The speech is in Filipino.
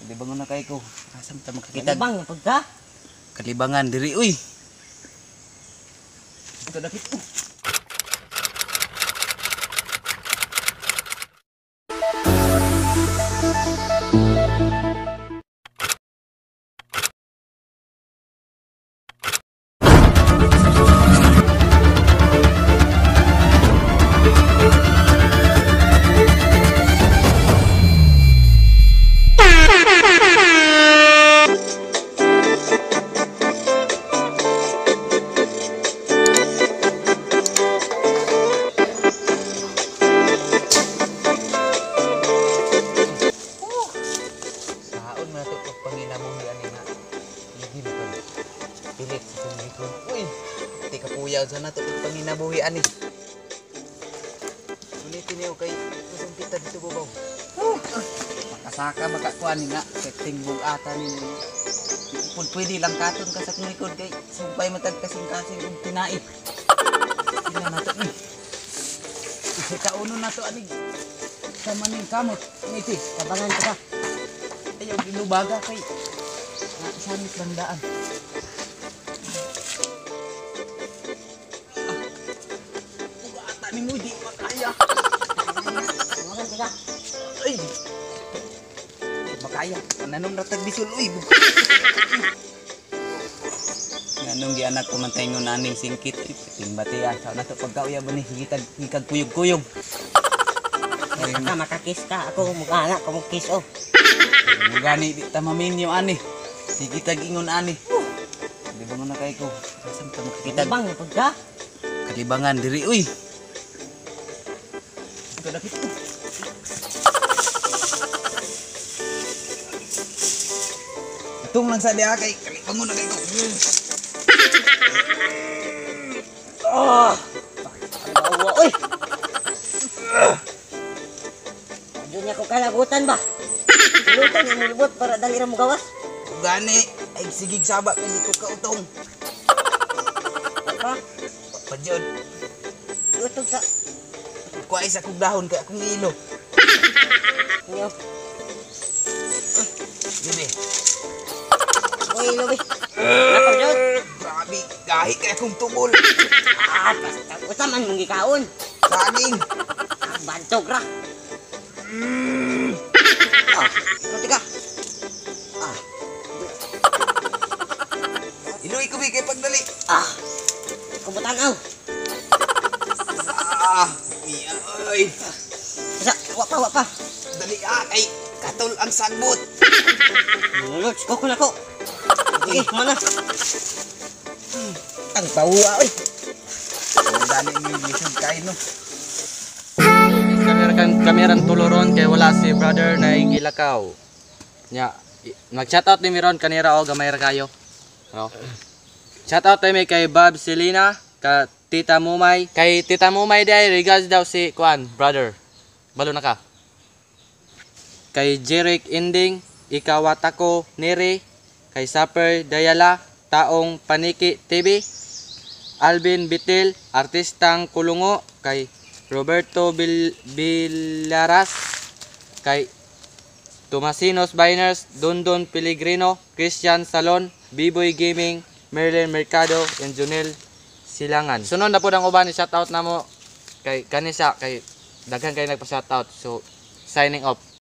Kalibangan na kay ko. Asam ta makakita. Kalibang yung pagka. Kalibangan diri uy. Ito dapit ko. Pilit sa tumikon. Uy, di ka puyaw sa nato panginabuhian ni. Ulitin niyo kay kusumpita dito babaw. Makasaka makakuan ni nga setting bug ata ni. Pud pwede lang katon ka sa likod kay sumpay matag kasing-kasing ug tinait. Sila nato ni. Isa ka uno nato ani. Sa maning kamot niti Kabangan ka. ayaw gilubaga kay sanit bandaan. Ni mo di makaya. Kabangan ka. Ay. Makaya. Nanong ratag bisul uy. Nanong gi anak ko mantayngon aning singkit. Timbati ya sa nato pagkauya ba ni higitag kuyog-kuyog. Ka makakis ka. Ako mag-anak ko mag-kiss oh. Mugani di ta maminyo ani. Sige tag ingon ani. Di ba na kay ko? Asam ta makakita. Kalibang yung pagka. Kalibangan diri uy. Ito dapit ko. Itong lang sa diha kay kalibangon na kay ko. Oh! Bawa oy. Adyo niya ko kalabutan ba? Lutan yung mulubot para dali ra mo gawas. Gani ay sigig saba kay di ko kautong. Ha? Pajod. Utog sa Kuha isa kong dahon kay akong ilo. inyo. Dibe. Uy, lubi. Ako jud. Grabe, gahi kay akong tubol. Ah, basta usa man mong gikaon. Saging. Ang bantog ra. Ah, ikuti ka. Ah, Iloy ko kay pagdali. ah. Kubutan aw. Miya oy. Isa, wa pa. Dali ay katol ang sagbot. Mulot, ko na ko. Sige, mana? Ang tawa oy. Ang dali ni lisod kay no. Kameran tuluron kay wala si brother na gilakaw. Nya, mag-shoutout ni Miron kanira o gamay ra kayo. No? Shoutout tayo may kay Bob Selena, ka Tita Mumay. Kay Tita Mumay day regards daw si Kuan, brother. Balo na ka. Kay Jeric Ending, Ikawatako Nere, kay Sapper Dayala, Taong Paniki TV, Alvin Bitil, Artistang Kulungo, kay Roberto Bilaras, kay Tomasinos Biners, Dondon Pellegrino, Christian Salon, B-Boy Gaming, Merlin Mercado, and Junel Silangan. Sunod na po ng uban, shoutout na mo kay kanisa, kay daghan kayo nagpa-shoutout. So, signing off.